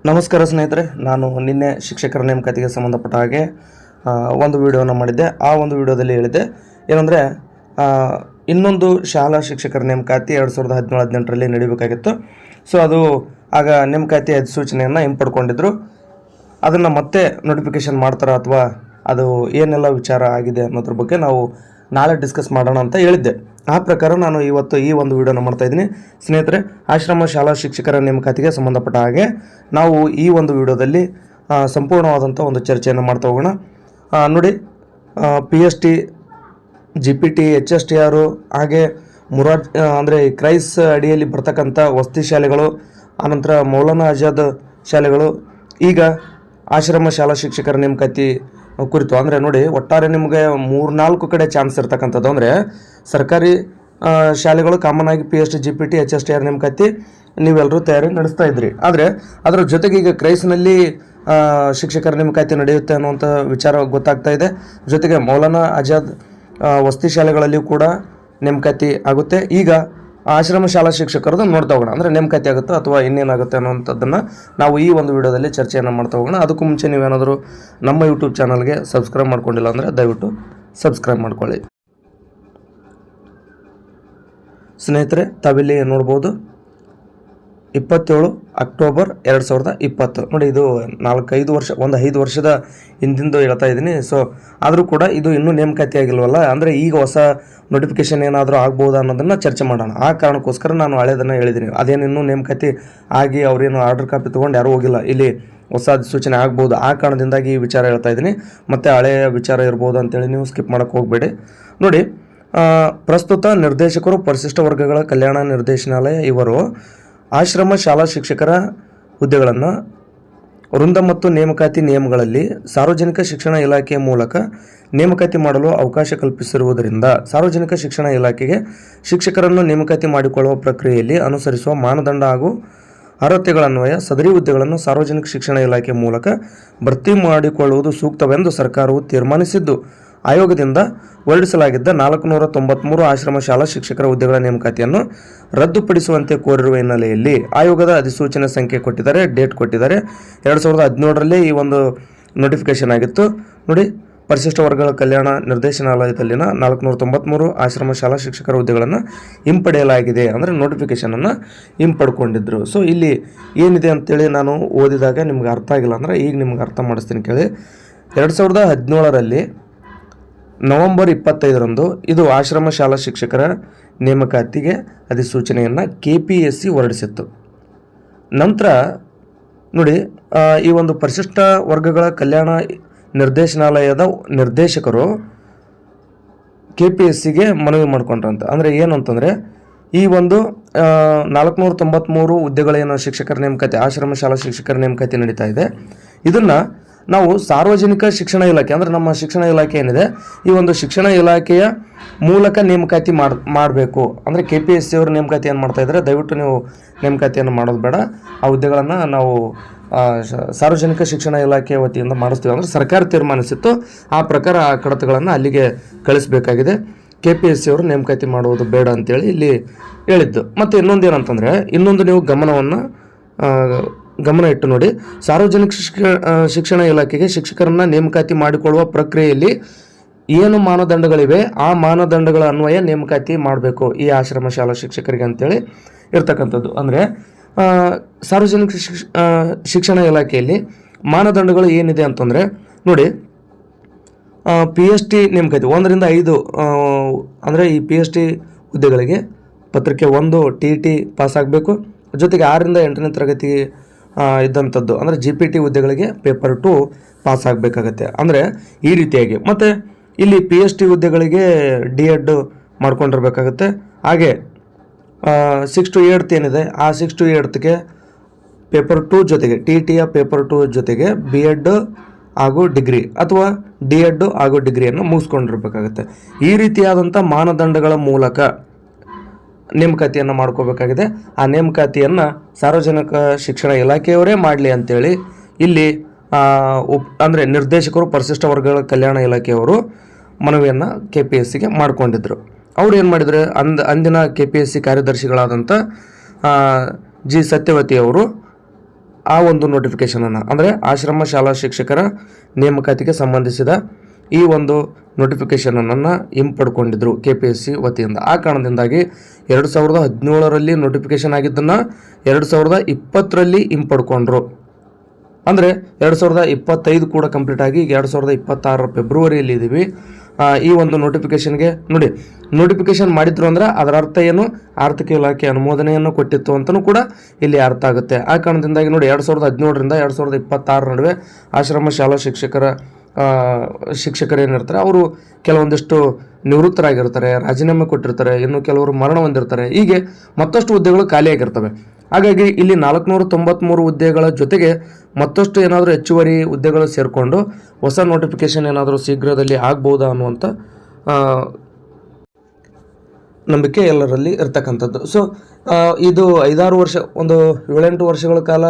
ನಮಸ್ಕಾರ ಸ್ನೇಹಿತರೆ, ನಾನು ನಿನ್ನೆ ಶಿಕ್ಷಕರ ನೇಮಕಾತಿಗೆ ಸಂಬಂಧಪಟ್ಟ ಹಾಗೆ ಒಂದು ವಿಡಿಯೋನ ಮಾಡಿದ್ದೆ. ಆ ಒಂದು ವಿಡಿಯೋದಲ್ಲಿ ಹೇಳಿದ್ದೆ ಏನಂದರೆ, ಇನ್ನೊಂದು ಶಾಲಾ ಶಿಕ್ಷಕರ ನೇಮಕಾತಿ 2017-18ರಲ್ಲಿ ನಡೀಬೇಕಾಗಿತ್ತು. ಸೊ ಅದು ಆಗ ನೇಮಕಾತಿ ಅಧಿಸೂಚನೆಯನ್ನು ಹಿಂಪಡ್ಕೊಂಡಿದ್ರು. ಅದನ್ನು ಮತ್ತೆ ನೋಟಿಫಿಕೇಷನ್ ಮಾಡ್ತಾರ ಅಥವಾ ಅದು ಏನೆಲ್ಲ ವಿಚಾರ ಆಗಿದೆ ಅನ್ನೋದ್ರ ಬಗ್ಗೆ ನಾವು ನಾಳೆ ಡಿಸ್ಕಸ್ ಮಾಡೋಣ ಅಂತ ಹೇಳಿದ್ದೆ. ಆ ಪ್ರಕಾರ ನಾನು ಇವತ್ತು ಈ ಒಂದು ವಿಡಿಯೋನ ಮಾಡ್ತಾಯಿದ್ದೀನಿ. ಸ್ನೇಹಿತರೆ, ಆಶ್ರಮ ಶಾಲಾ ಶಿಕ್ಷಕರ ನೇಮಕಾತಿಗೆ ಸಂಬಂಧಪಟ್ಟ ಹಾಗೆ ನಾವು ಈ ಒಂದು ವಿಡಿಯೋದಲ್ಲಿ ಸಂಪೂರ್ಣವಾದಂಥ ಒಂದು ಚರ್ಚೆಯನ್ನು ಮಾಡ್ತಾ ಹೋಗೋಣ. ನೋಡಿ, PST, GPT, HSTR ಹಾಗೆ ಮುರಾರ್ಜಿ ಅಂದರೆ ಕ್ರೈಸ್ ಅಡಿಯಲ್ಲಿ ಬರ್ತಕ್ಕಂಥ ವಸತಿ ಶಾಲೆಗಳು, ಆನಂತರ ಮೌಲಾನಾ ಆಜಾದ್ ಶಾಲೆಗಳು, ಈಗ ಆಶ್ರಮ ಶಾಲಾ ಶಿಕ್ಷಕರ ನೇಮಕಾತಿ ಕುರಿತು ಅಂದರೆ ನೋಡಿ, ಒಟ್ಟಾರೆ ನಿಮಗೆ 3-4 ಕಡೆ ಚಾನ್ಸ್ ಇರ್ತಕ್ಕಂಥದ್ದು. ಅಂದರೆ ಸರ್ಕಾರಿ ಶಾಲೆಗಳು ಕಾಮನ್ ಆಗಿ PST, GPT, HSTR ನೇಮಕಾತಿ ನೀವೆಲ್ಲರೂ ತಯಾರಿ ನಡೆಸ್ತಾ ಇದ್ರಿ. ಆದರೆ ಅದರ ಜೊತೆಗೆ ಈಗ ಕ್ರೈಸ್ನಲ್ಲಿ ಶಿಕ್ಷಕರ ನೇಮಕಾತಿ ನಡೆಯುತ್ತೆ ಅನ್ನುವಂಥ ವಿಚಾರ ಗೊತ್ತಾಗ್ತಾ ಇದೆ. ಜೊತೆಗೆ ಮೌಲಾನಾ ಆಜಾದ್ ವಸತಿ ಶಾಲೆಗಳಲ್ಲಿಯೂ ಕೂಡ ನೇಮಕಾತಿ ಆಗುತ್ತೆ. ಈಗ ಆಶ್ರಮ ಶಾಲಾ ಶಿಕ್ಷಕರದ್ದು ನೋಡ್ತಾ ಹೋಗೋಣ. ಅಂದರೆ ನೇಮಕಾತಿ ಆಗುತ್ತೋ ಅಥವಾ ಇನ್ನೇನಾಗುತ್ತೆ ಅನ್ನೋಂಥದ್ದನ್ನು ನಾವು ಈ ಒಂದು ವಿಡಿಯೋದಲ್ಲಿ ಚರ್ಚೆಯನ್ನು ಮಾಡ್ತಾ ಹೋಗೋಣ. ಅದಕ್ಕೂ ಮುಂಚೆ ನೀವೇನಾದರೂ ನಮ್ಮ ಯೂಟ್ಯೂಬ್ ಚಾನಲ್ಗೆ ಸಬ್ಸ್ಕ್ರೈಬ್ ಮಾಡ್ಕೊಂಡಿಲ್ಲ ಅಂದರೆ ದಯವಿಟ್ಟು ಸಬ್ಸ್ಕ್ರೈಬ್ ಮಾಡ್ಕೊಳ್ಳಿ. ಸ್ನೇಹಿತರೆ, ತಾವಿಲ್ಲಿ ನೋಡ್ಬೋದು 27 ಅಕ್ಟೋಬರ್ 2020. ನೋಡಿ, ಇದು 5 ವರ್ಷದ ಹಿಂದಿಂದು ಹೇಳ್ತಾ ಇದ್ದೀನಿ. ಸೊ ಆದರೂ ಕೂಡ ಇದು ಇನ್ನೂ ನೇಮಕಾತಿ ಆಗಿಲ್ವಲ್ಲ, ಅಂದರೆ ಈಗ ಹೊಸ ನೋಟಿಫಿಕೇಷನ್ ಏನಾದರೂ ಆಗ್ಬೋದಾ ಅನ್ನೋದನ್ನು ಚರ್ಚೆ ಮಾಡೋಣ. ಆ ಕಾರಣಕ್ಕೋಸ್ಕರ ನಾನು ಹಳೆಯದನ್ನು ಹೇಳಿದ್ದೀನಿ. ಅದೇನು ಇನ್ನೂ ನೇಮಕಾತಿ ಆಗಿ ಅವರೇನು ಆರ್ಡರ್ ಕಾಪಿ ತೊಗೊಂಡು ಯಾರೂ ಹೋಗಿಲ್ಲ. ಇಲ್ಲಿ ಹೊಸ ಸೂಚನೆ ಆಗ್ಬೋದು. ಆ ಕಾರಣದಿಂದಾಗಿ ಈ ವಿಚಾರ ಹೇಳ್ತಾ ಇದ್ದೀನಿ. ಮತ್ತು ಹಳೆಯ ವಿಚಾರ ಇರ್ಬೋದು ಅಂತೇಳಿ ನೀವು ಸ್ಕಿಪ್ ಮಾಡೋಕ್ಕೆ ಹೋಗಬೇಡಿ. ನೋಡಿ, ಪ್ರಸ್ತುತ ನಿರ್ದೇಶಕರು ಪರಿಶಿಷ್ಟ ವರ್ಗಗಳ ಕಲ್ಯಾಣ ನಿರ್ದೇಶನಾಲಯ ಇವರು ಆಶ್ರಮ ಶಾಲಾ ಶಿಕ್ಷಕರ ಹುದ್ದೆಗಳನ್ನು ವೃಂದ ಮತ್ತು ನೇಮಕಾತಿ ನಿಯಮಗಳಲ್ಲಿ ಸಾರ್ವಜನಿಕ ಶಿಕ್ಷಣ ಇಲಾಖೆಯ ಮೂಲಕ ನೇಮಕಾತಿ ಮಾಡಲು ಅವಕಾಶ ಕಲ್ಪಿಸಿರುವುದರಿಂದ ಸಾರ್ವಜನಿಕ ಶಿಕ್ಷಣ ಇಲಾಖೆಗೆ ಶಿಕ್ಷಕರನ್ನು ನೇಮಕಾತಿ ಮಾಡಿಕೊಳ್ಳುವ ಪ್ರಕ್ರಿಯೆಯಲ್ಲಿ ಅನುಸರಿಸುವ ಮಾನದಂಡ ಹಾಗೂ ಅರ್ಹತೆಗಳನ್ವಯ ಸದರಿ ಹುದ್ದೆಗಳನ್ನು ಸಾರ್ವಜನಿಕ ಶಿಕ್ಷಣ ಇಲಾಖೆ ಮೂಲಕ ಭರ್ತಿ ಮಾಡಿಕೊಳ್ಳುವುದು ಸೂಕ್ತವೆಂದು ಸರ್ಕಾರವು ತೀರ್ಮಾನಿಸಿದ್ದು, ಆಯೋಗದಿಂದ ಹೊರಡಿಸಲಾಗಿದ್ದ 493 ಆಶ್ರಮ ಶಾಲಾ ಶಿಕ್ಷಕರ ಹುದ್ದೆಗಳ ನೇಮಕಾತಿಯನ್ನು ರದ್ದುಪಡಿಸುವಂತೆ ಕೋರಿರುವ ಹಿನ್ನೆಲೆಯಲ್ಲಿ ಆಯೋಗದ ಅಧಿಸೂಚನೆ ಸಂಖ್ಯೆ ಕೊಟ್ಟಿದ್ದಾರೆ, ಡೇಟ್ ಕೊಟ್ಟಿದ್ದಾರೆ. 2017ರಲ್ಲಿ ಈ ಒಂದು ನೋಟಿಫಿಕೇಶನ್ ಆಗಿತ್ತು. ನೋಡಿ, ಪರಿಶಿಷ್ಟ ವರ್ಗಗಳ ಕಲ್ಯಾಣ ನಿರ್ದೇಶನಾಲಯದಲ್ಲಿನ 493 ಆಶ್ರಮ ಶಾಲಾ ಶಿಕ್ಷಕರ ಹುದ್ದೆಗಳನ್ನು ಹಿಂಪಡೆಯಲಾಗಿದೆ, ಅಂದರೆ ನೋಟಿಫಿಕೇಷನನ್ನು ಹಿಂಪಡ್ಕೊಂಡಿದ್ರು. ಸೊ ಇಲ್ಲಿ ಏನಿದೆ ಅಂತೇಳಿ ನಾನು ಓದಿದಾಗ ನಿಮ್ಗೆ ಅರ್ಥ ಆಗಿಲ್ಲ ಅಂದರೆ ಈಗ ನಿಮ್ಗೆ ಅರ್ಥ ಮಾಡಿಸ್ತೀನಿ ಕೇಳಿ. 2017ರಲ್ಲಿ ನವೆಂಬರ್ 25ರಂದು ಇದು ಆಶ್ರಮ ಶಾಲಾ ಶಿಕ್ಷಕರ ನೇಮಕಾತಿಗೆ ಅಧಿಸೂಚನೆಯನ್ನು KPSC ಹೊರಡಿಸಿತ್ತು. ನಂತರ ನೋಡಿ, ಈ ಒಂದು ಪರಿಶಿಷ್ಟ ವರ್ಗಗಳ ಕಲ್ಯಾಣ ನಿರ್ದೇಶನಾಲಯದ ನಿರ್ದೇಶಕರು KPSCಗೆ ಮನವಿ ಮಾಡ್ಕೊಂಡ್ರಂತ. ಅಂದರೆ ಏನು ಅಂತಂದರೆ, ಈ ಒಂದು 493 ಹುದ್ದೆಗಳೇನು ಶಿಕ್ಷಕರ ನೇಮಕಾತಿ, ಆಶ್ರಮ ಶಾಲಾ ಶಿಕ್ಷಕರ ನೇಮಕಾತಿ ನಡೀತಾ ಇದೆ, ಇದನ್ನು ನಾವು ಸಾರ್ವಜನಿಕ ಶಿಕ್ಷಣ ಇಲಾಖೆ ಅಂದರೆ ನಮ್ಮ ಶಿಕ್ಷಣ ಇಲಾಖೆ ಏನಿದೆ, ಈ ಒಂದು ಶಿಕ್ಷಣ ಇಲಾಖೆಯ ಮೂಲಕ ನೇಮಕಾತಿ ಮಾಡಬೇಕು. ಅಂದರೆ KPSC ಅವರು ನೇಮಕಾತಿ ಏನು ಮಾಡ್ತಾಯಿದ್ದಾರೆ, ದಯವಿಟ್ಟು ನೀವು ನೇಮಕಾತಿಯನ್ನು ಮಾಡೋದು ಬೇಡ. ಆ ಹುದ್ದೆಗಳನ್ನು ನಾವು ಸಾರ್ವಜನಿಕ ಶಿಕ್ಷಣ ಇಲಾಖೆ ವತಿಯಿಂದ ಮಾಡಿಸ್ತೀವಿ ಅಂದರೆ ಸರ್ಕಾರ ತೀರ್ಮಾನಿಸಿತ್ತು. ಆ ಪ್ರಕಾರ ಆ ಕಡತಗಳನ್ನು ಅಲ್ಲಿಗೆ ಕಳಿಸಬೇಕಾಗಿದೆ. KPSC ಅವರು ನೇಮಕಾತಿ ಮಾಡುವುದು ಬೇಡ ಅಂತೇಳಿ ಇಲ್ಲಿ ಹೇಳಿದ್ದು. ಮತ್ತು ಇನ್ನೊಂದು ಏನಂತಂದರೆ, ಇನ್ನೊಂದು ನೀವು ಗಮನ ಇಟ್ಟು ನೋಡಿ, ಸಾರ್ವಜನಿಕ ಶಿಕ್ಷಣ ಇಲಾಖೆಗೆ ಶಿಕ್ಷಕರನ್ನು ನೇಮಕಾತಿ ಮಾಡಿಕೊಳ್ಳುವ ಪ್ರಕ್ರಿಯೆಯಲ್ಲಿ ಏನು ಮಾನದಂಡಗಳಿವೆ ಆ ಮಾನದಂಡಗಳ ಅನ್ವಯ ನೇಮಕಾತಿ ಮಾಡಬೇಕು ಈ ಆಶ್ರಮ ಶಾಲಾ ಶಿಕ್ಷಕರಿಗೆ ಅಂತೇಳಿ ಇರ್ತಕ್ಕಂಥದ್ದು. ಅಂದರೆ ಸಾರ್ವಜನಿಕ ಶಿಕ್ಷಣ ಇಲಾಖೆಯಲ್ಲಿ ಮಾನದಂಡಗಳು ಏನಿದೆ ಅಂತಂದರೆ ನೋಡಿ, PST ನೇಮಕಾತಿ 1ರಿಂದ 5 ಅಂದರೆ ಈ PST ಹುದ್ದೆಗಳಿಗೆ ಪತ್ರಿಕೆ 1 TT ಪಾಸ್ ಆಗಬೇಕು. ಜೊತೆಗೆ 6ರಿಂದ 8ನೇ ತರಗತಿ ಇದ್ದಂಥದ್ದು ಅಂದರೆ GPT ಹುದ್ದೆಗಳಿಗೆ ಪೇಪರ್ 2 ಪಾಸ್ ಆಗಬೇಕಾಗತ್ತೆ. ಅಂದರೆ ಈ ರೀತಿಯಾಗಿ. ಮತ್ತು ಇಲ್ಲಿ PST ಹುದ್ದೆಗಳಿಗೆ D.Ed ಮಾಡ್ಕೊಂಡಿರ್ಬೇಕಾಗತ್ತೆ. ಹಾಗೆ 6 to 8 ಏನಿದೆ, ಆ 6 to 8ಗೆ ಪೇಪರ್ 2 ಜೊತೆಗೆ TTಯ ಪೇಪರ್ 2 ಜೊತೆಗೆ B.Ed ಹಾಗೂ ಡಿಗ್ರಿ ಅಥವಾ D.Ed ಹಾಗೂ ಡಿಗ್ರಿಯನ್ನು ಮುಗಿಸ್ಕೊಂಡಿರ್ಬೇಕಾಗತ್ತೆ. ಈ ರೀತಿಯಾದಂಥ ಮಾನದಂಡಗಳ ಮೂಲಕ ನೇಮಕಾತಿಯನ್ನು ಮಾಡ್ಕೋಬೇಕಾಗಿದೆ. ಆ ನೇಮಕಾತಿಯನ್ನು ಸಾರ್ವಜನಿಕ ಶಿಕ್ಷಣ ಇಲಾಖೆಯವರೇ ಮಾಡಲಿ ಅಂತೇಳಿ ಇಲ್ಲಿ ಅಂದರೆ ನಿರ್ದೇಶಕರು ಪರಿಶಿಷ್ಟ ವರ್ಗಗಳ ಕಲ್ಯಾಣ ಇಲಾಖೆಯವರು ಮನವಿಯನ್ನು KPSCಗೆ ಮಾಡಿಕೊಂಡಿದ್ರು. ಅವ್ರು ಏನು ಮಾಡಿದ್ರು, ಅಂದಿನ KPSC ಕಾರ್ಯದರ್ಶಿಗಳಾದಂಥ G. ಸತ್ಯವತಿ ಅವರು ಆ ಒಂದು ನೋಟಿಫಿಕೇಷನನ್ನು ಅಂದರೆ ಆಶ್ರಮ ಶಾಲಾ ಶಿಕ್ಷಕರ ನೇಮಕಾತಿಗೆ ಸಂಬಂಧಿಸಿದ ಈ ಒಂದು ನೋಟಿಫಿಕೇಷನನ್ನು ಹಿಂಪಡ್ಕೊಂಡಿದ್ರು KPSC ವತಿಯಿಂದ. ಆ ಕಾರಣದಿಂದಾಗಿ 2017ರಲ್ಲಿ ನೋಟಿಫಿಕೇಷನ್ ಆಗಿದ್ದನ್ನು 2020ರಲ್ಲಿ ಹಿಂಪಡ್ಕೊಂಡ್ರು. ಅಂದರೆ 2025 ಕೂಡ ಕಂಪ್ಲೀಟ್ ಆಗಿ ಈಗ 2026 ಫೆಬ್ರವರಿಯಲ್ಲಿ ಇದ್ದೀವಿ. ಈ ಒಂದು ನೋಟಿಫಿಕೇಷನ್ಗೆ ನೋಡಿ, ನೋಟಿಫಿಕೇಷನ್ ಮಾಡಿದ್ರು ಅಂದರೆ ಅದರ ಅರ್ಥ ಏನು, ಆರ್ಥಿಕ ಇಲಾಖೆ ಅನುಮೋದನೆಯನ್ನು ಕೊಟ್ಟಿತ್ತು ಅಂತಲೂ ಕೂಡ ಇಲ್ಲಿ ಅರ್ಥ ಆಗುತ್ತೆ. ಆ ಕಾರಣದಿಂದಾಗಿ ನೋಡಿ 2017ರಿಂದ 2026 ನಡುವೆ ಆಶ್ರಮ ಶಾಲಾ ಶಿಕ್ಷಕರು ಏನಿರ್ತಾರೆ ಅವರು ಕೆಲವೊಂದಿಷ್ಟು ನಿವೃತ್ತರಾಗಿರ್ತಾರೆ, ರಾಜೀನಾಮೆ ಕೊಟ್ಟಿರ್ತಾರೆ, ಇನ್ನು ಕೆಲವರು ಮರಣ ಹೊಂದಿರ್ತಾರೆ, ಹೀಗೆ ಮತ್ತಷ್ಟು ಹುದ್ದೆಗಳು ಖಾಲಿಯಾಗಿರ್ತವೆ. ಹಾಗಾಗಿ ಇಲ್ಲಿ 493 ಹುದ್ದೆಗಳ ಜೊತೆಗೆ ಮತ್ತಷ್ಟು ಏನಾದರೂ ಹೆಚ್ಚುವರಿ ಹುದ್ದೆಗಳು ಸೇರಿಕೊಂಡು ಹೊಸ ನೋಟಿಫಿಕೇಷನ್ ಏನಾದರೂ ಶೀಘ್ರದಲ್ಲಿ ಆಗ್ಬೋದಾ ಅನ್ನುವಂಥ ನಂಬಿಕೆ ಎಲ್ಲರಲ್ಲಿ ಇರ್ತಕ್ಕಂಥದ್ದು. ಸೊ ಇದು 5-6 ವರ್ಷ, ಒಂದು 7-8 ವರ್ಷಗಳ ಕಾಲ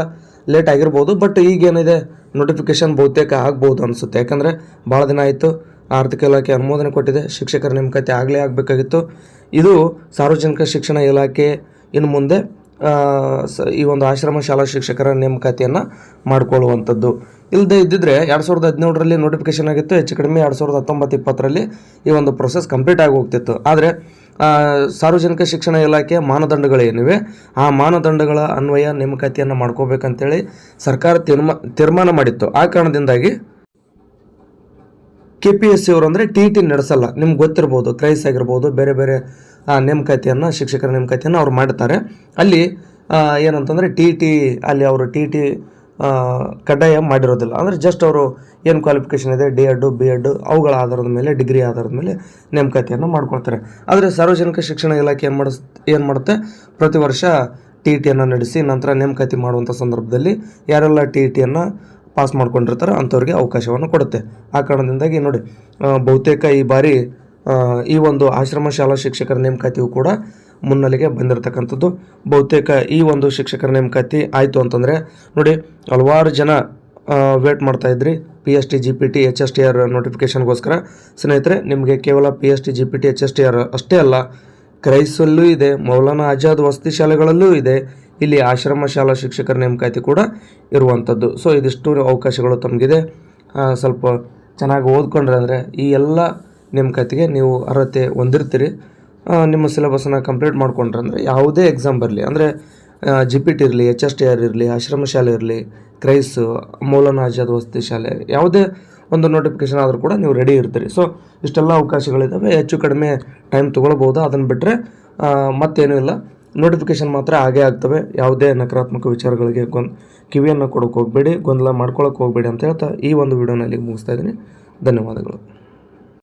ಲೇಟ್ ಆಗಿರ್ಬೋದು. ಬಟ್ ಈಗೇನಿದೆ ನೋಟಿಫಿಕೇಷನ್ ಬಹುತೇಕ ಆಗ್ಬೋದು ಅನಿಸುತ್ತೆ. ಯಾಕಂದರೆ ಭಾಳ ದಿನ ಆಯಿತು, ಆರ್ಥಿಕ ಇಲಾಖೆ ಅನುಮೋದನೆ ಕೊಟ್ಟಿದೆ, ಶಿಕ್ಷಕರ ನೇಮಕಾತಿ ಆಗಬೇಕಾಗಿತ್ತು. ಇದು ಸಾರ್ವಜನಿಕ ಶಿಕ್ಷಣ ಇಲಾಖೆ ಇನ್ನು ಮುಂದೆ ಈ ಒಂದು ಆಶ್ರಮ ಶಾಲಾ ಶಿಕ್ಷಕರ ನೇಮಕಾತಿಯನ್ನು ಮಾಡಿಕೊಳ್ಳುವಂಥದ್ದು. ಇಲ್ಲದೆ ಇದ್ದಿದ್ದರೆ 2017ರಲ್ಲಿ ನೋಟಿಫಿಕೇಷನ್ ಆಗಿತ್ತು, ಹೆಚ್ಚು ಕಡಿಮೆ 2019-20ರಲ್ಲಿ ಈ ಒಂದು ಪ್ರೊಸೆಸ್ ಕಂಪ್ಲೀಟ್ ಆಗಿ ಹೋಗ್ತಿತ್ತು. ಆದರೆ ಸಾರ್ವಜನಿಕ ಶಿಕ್ಷಣ ಇಲಾಖೆಯ ಮಾನದಂಡಗಳೇನಿವೆ ಆ ಮಾನದಂಡಗಳ ಅನ್ವಯ ನೇಮಕಾತಿಯನ್ನು ಮಾಡ್ಕೋಬೇಕಂತೇಳಿ ಸರ್ಕಾರ ತೀರ್ಮಾನ ಮಾಡಿತ್ತು. ಆ ಕಾರಣದಿಂದಾಗಿ KPSC ಅವರು ಅಂದರೆ TET ನಡೆಸಲ್ಲ. ನಿಮ್ಗೆ ಗೊತ್ತಿರ್ಬೋದು, ಕ್ರೈಸ್ ಆಗಿರ್ಬೋದು, ಬೇರೆ ಬೇರೆ ನೇಮಕಾತಿಯನ್ನು, ಶಿಕ್ಷಕರ ನೇಮಕಾತಿಯನ್ನು ಅವ್ರು ಮಾಡ್ತಾರೆ. ಅಲ್ಲಿ ಏನಂತಂದರೆ TET ಅಲ್ಲಿ ಅವರು TET ಕಡ್ಡಾಯ ಮಾಡಿರೋದಿಲ್ಲ. ಅಂದರೆ ಜಸ್ಟ್ ಅವರು ಏನು ಕ್ವಾಲಿಫಿಕೇಷನ್ ಇದೆ, D.Ed, B.Ed ಅವುಗಳ ಆಧಾರದ ಮೇಲೆ, ಡಿಗ್ರಿ ಆಧಾರದ ಮೇಲೆ ನೇಮಕಾತಿಯನ್ನು ಮಾಡ್ಕೊಳ್ತಾರೆ. ಆದರೆ ಸಾರ್ವಜನಿಕ ಶಿಕ್ಷಣ ಇಲಾಖೆ ಏನು ಮಾಡುತ್ತೆ, ಪ್ರತಿ ವರ್ಷ TETಯನ್ನು ನಡೆಸಿ ನಂತರ ನೇಮಕಾತಿ ಮಾಡುವಂಥ ಸಂದರ್ಭದಲ್ಲಿ ಯಾರೆಲ್ಲ TETಯನ್ನು ಪಾಸ್ ಮಾಡ್ಕೊಂಡಿರ್ತಾರೆ ಅಂಥವ್ರಿಗೆ ಅವಕಾಶವನ್ನು ಕೊಡುತ್ತೆ. ಆ ಕಾರಣದಿಂದಾಗಿ ನೋಡಿ, ಬಹುತೇಕ ಈ ಬಾರಿ ಈ ಒಂದು ಆಶ್ರಮ ಶಾಲಾ ಶಿಕ್ಷಕರ ನೇಮಕಾತಿಯು ಕೂಡ ಮುನ್ನೆಲೆಗೆ ಬಂದಿರತಕ್ಕಂಥದ್ದು. ಬಹುತೇಕ ಈ ಒಂದು ಶಿಕ್ಷಕರ ನೇಮಕಾತಿ ಆಯಿತು ಅಂತಂದರೆ ನೋಡಿ, ಹಲವಾರು ಜನ ವೇಟ್ ಮಾಡ್ತಾಯಿದ್ರಿ PST GPT HSTR ನೋಟಿಫಿಕೇಷನ್ಗೋಸ್ಕರ. ಸ್ನೇಹಿತರೆ, ನಿಮಗೆ ಕೇವಲ PST GPT HSTR ಅಷ್ಟೇ ಅಲ್ಲ, ಕ್ರೈಸಲ್ಲೂ ಇದೆ, ಮೌಲಾನಾ ಆಜಾದ್ ವಸತಿ ಶಾಲೆಗಳಲ್ಲೂ ಇದೆ, ಇಲ್ಲಿ ಆಶ್ರಮ ಶಾಲಾ ಶಿಕ್ಷಕರ ನೇಮಕಾತಿ ಕೂಡ ಇರುವಂಥದ್ದು. ಸೊ ಇದಿಷ್ಟು ಅವಕಾಶಗಳು ತಮಗಿದೆ. ಸ್ವಲ್ಪ ಚೆನ್ನಾಗಿ ಓದ್ಕೊಂಡ್ರೆ ಅಂದರೆ ಈ ಎಲ್ಲ ನೇಮಕಾತಿಗೆ ನೀವು ಅರ್ಹತೆ ಹೊಂದಿರ್ತೀರಿ. ನಿಮ್ಮ ಸಿಲೆಬಸ್ಸನ್ನು ಕಂಪ್ಲೀಟ್ ಮಾಡ್ಕೊಂಡ್ರೆ ಅಂದರೆ ಯಾವುದೇ ಎಕ್ಸಾಮ್ ಬರಲಿ, ಅಂದರೆ GPT ಇರಲಿ, HSTR ಇರಲಿ, ಆಶ್ರಮ ಶಾಲೆ ಇರಲಿ, ಕ್ರೈಸು, ಮೌಲಾನಾ ಆಜಾದ್ ವಸತಿ ಶಾಲೆ, ಯಾವುದೇ ಒಂದು ನೋಟಿಫಿಕೇಷನ್ ಆದರೂ ಕೂಡ ನೀವು ರೆಡಿ ಇರ್ತೀರಿ. ಸೊ ಇಷ್ಟೆಲ್ಲ ಅವಕಾಶಗಳಿದ್ದಾವೆ. ಹೆಚ್ಚು ಕಡಿಮೆ ಟೈಮ್ ತೊಗೊಳ್ಬೋದು. ಅದನ್ನು ಬಿಟ್ಟರೆ ಮತ್ತೇನೂ ಇಲ್ಲ. ನೋಟಿಫಿಕೇಷನ್ ಮಾತ್ರ ಆಗೇ ಆಗ್ತವೆ. ಯಾವುದೇ ನಕಾರಾತ್ಮಕ ವಿಚಾರಗಳಿಗೆ ಕಿವಿಯನ್ನು ಕೊಡೋಕೆ ಹೋಗಬೇಡಿ, ಗೊಂದಲ ಮಾಡ್ಕೊಳ್ಳೋಕೆ ಹೋಗಬೇಡಿ ಅಂತ ಹೇಳ್ತಾ ಈ ಒಂದು ವಿಡಿಯೋನ ಇಲ್ಲಿಗೆ ಮುಗಿಸ್ತಾ ಇದ್ದೀನಿ. ಧನ್ಯವಾದಗಳು.